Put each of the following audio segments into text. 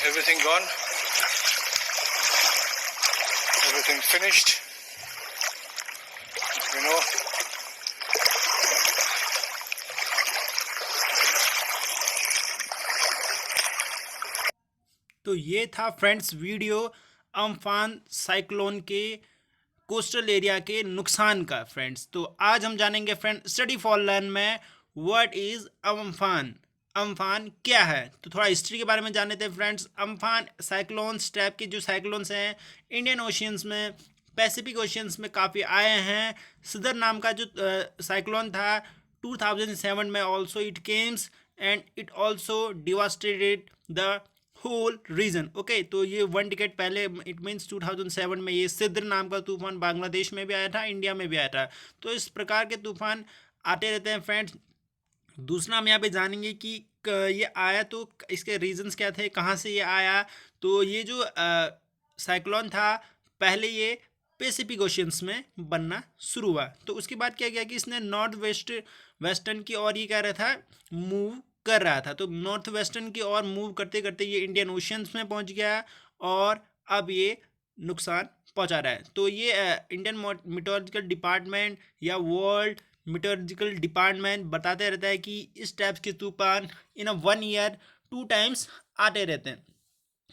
everything gone, everything finished, you know. तो ये था फ्रेंड्स वीडियो अम्फान साइक्लोन के कोस्टल एरिया के नुकसान का फ्रेंड्स। तो आज हम जानेंगे फ्रेंड स्टडी फॉर लर्न में व्हाट इज अम्फान। अम्फान क्या है, तो थोड़ा हिस्ट्री के बारे में जान लेते हैं फ्रेंड्स। अम्फान साइक्लोन्स टाइप के जो साइक्लोन्स हैं इंडियन ओशियंस में, पैसिफिक ओशियंस में काफ़ी आए हैं। सदर नाम का जो साइक्लोन था 2007 में also it came and it also devastated the whole region. Okay, तो ये 1 डिकेड पहले इट मीन्स 2007 में ये सिद्र नाम का तूफान बांग्लादेश में भी आया था, इंडिया में भी आया था। तो इस प्रकार के तूफान आते रहते हैं फ्रेंड्स। दूसरा हम यहाँ पे जानेंगे कि ये आया तो इसके रीजंस क्या थे, कहाँ से ये आया। तो ये जो साइक्लोन था पहले ये पैसिफिक ओशियंस में बनना शुरू हुआ। तो उसके बाद क्या किया कि इसने नॉर्थ वेस्टर्न की ओर ये कह रहा था मूव कर रहा था। तो नॉर्थ वेस्टर्न की ओर मूव करते करते ये इंडियन ओशियंस में पहुंच गया और अब ये नुकसान पहुंचा रहा है। तो ये इंडियन मीटोलॉजिकल डिपार्टमेंट या वर्ल्ड मीटोलॉजिकल डिपार्टमेंट बताते रहता है कि इस टाइप के तूफान इन अ 1 ईयर 2 टाइम्स आते रहते हैं।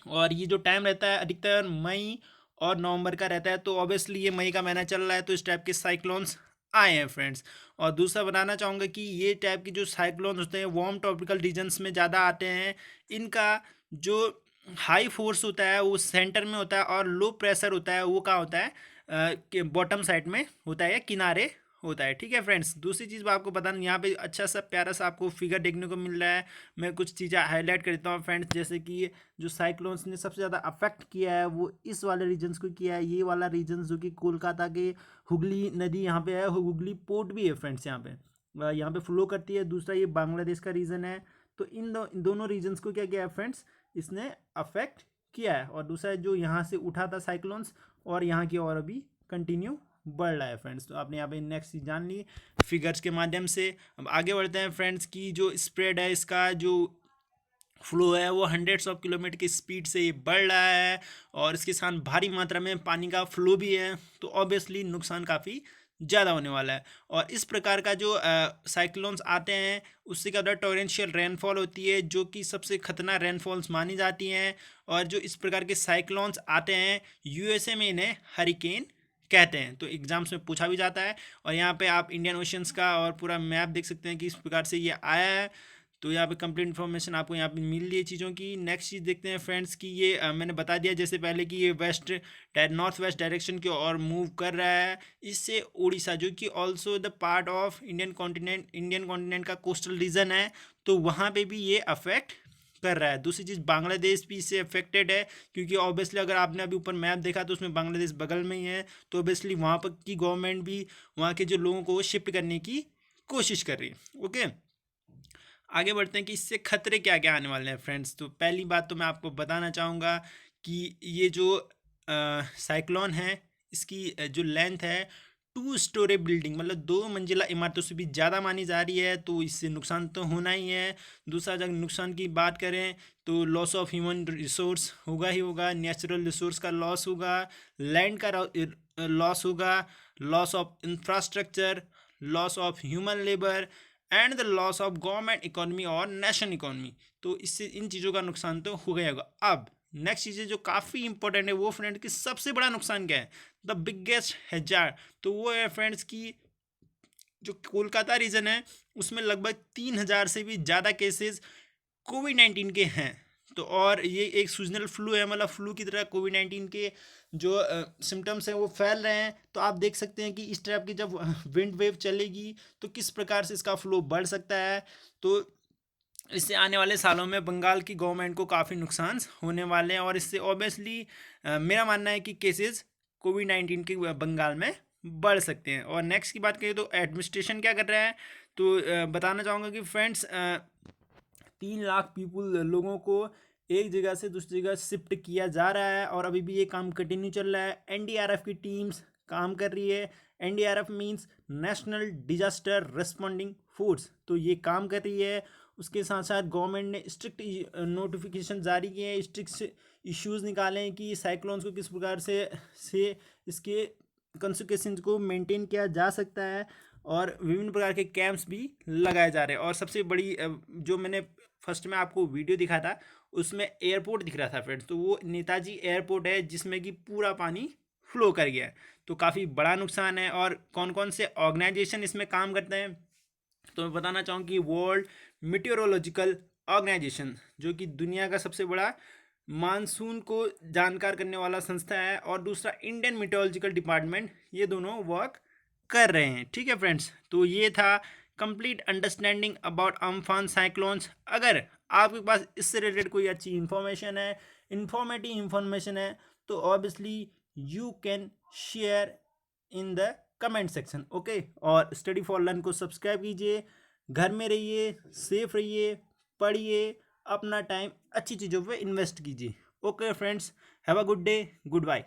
और ये जो टाइम रहता है अधिकतर मई और नवंबर का रहता है। तो ऑब्वियसली ये मई का महीना चल रहा है तो इस टाइप के साइक्लोन्स आए हैं फ्रेंड्स। और दूसरा बताना चाहूँगा कि ये टाइप के जो साइक्लोन्स होते हैं वार्म ट्रॉपिकल रीजन्स में ज़्यादा आते हैं। इनका जो हाई फोर्स होता है वो सेंटर में होता है और लो प्रेशर होता है वो कहाँ होता है, बॉटम साइड में होता है या किनारे होता है। ठीक है फ्रेंड्स। दूसरी चीज़ मैं आपको बताना, यहाँ पे अच्छा सा प्यारा सा आपको फिगर देखने को मिल रहा है। मैं कुछ चीज़ें हाईलाइट कर देता हूँ फ्रेंड्स, जैसे कि जो साइक्लोन्स ने सबसे ज़्यादा अफेक्ट किया है वो इस वाले रीजन्स को किया है। ये वाला रीजन जो कि कोलकाता के हुगली नदी यहाँ पे है, हुगली पोर्ट भी है फ्रेंड्स यहाँ पे, यहाँ पे फ्लो करती है। दूसरा ये बांग्लादेश का रीजन है। तो इन दोनों रीजन्स को क्या किया है फ्रेंड्स, इसने अफेक्ट किया है। और दूसरा जो यहाँ से उठा था साइक्लोन्स और यहाँ की और अभी कंटिन्यू बढ़ रहा है फ्रेंड्स। तो आपने यहाँ पे नेक्स्ट चीज जान ली फिगर्स के माध्यम से। अब आगे बढ़ते हैं फ्रेंड्स की जो स्प्रेड है, इसका जो फ्लो है वो हंड्रेड्स ऑफ किलोमीटर की स्पीड से ये बढ़ रहा है और इसके साथ भारी मात्रा में पानी का फ्लो भी है। तो ऑब्वियसली नुकसान काफ़ी ज़्यादा होने वाला है। और इस प्रकार का जो साइक्लोन्स आते हैं उससे क्या होता है, टॉरेंशियल रेनफॉल होती है जो कि सबसे खतरनाक रेनफॉल्स मानी जाती हैं। और जो इस प्रकार के साइक्लोन्स आते हैं यूएसए में इन्हें हरिकेन कहते हैं। तो एग्जाम्स में पूछा भी जाता है। और यहाँ पे आप इंडियन ओशियंस का और पूरा मैप देख सकते हैं कि इस प्रकार से ये आया है। तो यहाँ पे कंप्लीट इन्फॉर्मेशन आपको यहाँ पे मिल रही है चीज़ों की। नेक्स्ट चीज़ देखते हैं फ्रेंड्स कि ये मैंने बता दिया जैसे पहले कि ये नॉर्थ वेस्ट डायरेक्शन की ओर मूव कर रहा है। इससे उड़ीसा जो कि also the part of Indian continent का कोस्टल रीजन है, तो वहाँ पे भी ये अफेक्ट कर रहा है। दूसरी चीज़ बांग्लादेश भी इससे अफेक्टेड है क्योंकि ऑब्वियसली अगर आपने अभी ऊपर मैप देखा तो उसमें बांग्लादेश बगल में ही है। तो ऑब्वियसली वहाँ पर की गवर्नमेंट भी वहाँ के जो लोगों को शिफ्ट करने की कोशिश कर रही है। ओके, आगे बढ़ते हैं कि इससे खतरे क्या क्या आने वाले हैं फ्रेंड्स। तो पहली बात तो मैं आपको बताना चाहूँगा कि ये जो साइक्लोन है इसकी जो लेंथ है 2 स्टोरी बिल्डिंग मतलब 2 मंजिला इमारतों से भी ज़्यादा मानी जा रही है। तो इससे नुकसान तो होना ही है। दूसरा जब नुकसान की बात करें तो लॉस ऑफ ह्यूमन रिसोर्स होगा ही होगा, नेचुरल रिसोर्स का लॉस होगा, लैंड का लॉस होगा, loss of infrastructure, loss of human labour and the loss of government economy और नेशनल इकोनॉमी। तो इससे इन चीज़ों का नुकसान तो हो गया होगा। अब नेक्स्ट चीज़ें जो काफ़ी इंपॉर्टेंट है वो फ्रेंड कि सबसे बड़ा नुकसान क्या है, द बिगेस्ट हैजार। तो वो है फ्रेंड्स की जो कोलकाता रीजन है उसमें लगभग 3,000 से भी ज़्यादा केसेस कोविड-19 के हैं। तो और ये एक सीजनल फ्लू है, मतलब फ्लू की तरह कोविड-19 के जो सिम्टम्स हैं वो फैल रहे हैं। तो आप देख सकते हैं कि इस टाइप की जब विंड वेव चलेगी तो किस प्रकार से इसका फ्लो बढ़ सकता है। तो इससे आने वाले सालों में बंगाल की गवर्नमेंट को काफ़ी नुकसान होने वाले हैं। और इससे ऑब्वियसली मेरा मानना है कि केसेस कोविड-19 के बंगाल में बढ़ सकते हैं। और नेक्स्ट की बात करें तो एडमिनिस्ट्रेशन क्या कर रहा है, तो बताना चाहूँगा कि फ्रेंड्स 3 लाख पीपुल लोगों को एक जगह से दूसरी जगह शिफ्ट किया जा रहा है और अभी भी ये काम कंटिन्यू चल रहा है। एनडीआरएफ की टीम्स काम कर रही है। NDRF means national disaster responding force, तो ये काम कर रही है। उसके साथ साथ गवर्नमेंट ने स्ट्रिक्ट नोटिफिकेशन जारी किए हैं, स्ट्रिक्ट इश्यूज निकाले हैं कि साइक्लोन्स को किस प्रकार से इसके कंसिक्वेंसेस को मेंटेन किया जा सकता है, और विभिन्न प्रकार के कैंप्स भी लगाए जा रहे हैं। और सबसे बड़ी जो मैंने फर्स्ट में आपको वीडियो दिखा था उसमें एयरपोर्ट दिख रहा था फ्रेंड्स, तो वो नेताजी एयरपोर्ट है जिसमें कि पूरा पानी फ्लो कर गया है। तो काफ़ी बड़ा नुकसान है। और कौन कौन से ऑर्गेनाइजेशन इसमें काम करते हैं, तो मैं बताना चाहूँ कि वर्ल्ड मीटेरोलॉजिकल ऑर्गेनाइजेशन, जो कि दुनिया का सबसे बड़ा मानसून को जानकार करने वाला संस्था है, और दूसरा इंडियन मीटेरोलॉजिकल डिपार्टमेंट, ये दोनों वर्क कर रहे हैं। ठीक है फ्रेंड्स, तो ये था complete understanding about Amphan cyclones. अगर आपके पास इससे रिलेटेड कोई अच्छी इन्फॉर्मेशन है, इंफॉर्मेटिव इन्फॉर्मेशन है, तो obviously you can share in the comment section. Okay, और स्टडी फॉर लर्न को सब्सक्राइब कीजिए। घर में रहिए, सेफ रहिए, पढ़िए, अपना टाइम अच्छी चीज़ों पे इन्वेस्ट कीजिए। Okay friends, have a good day, good bye.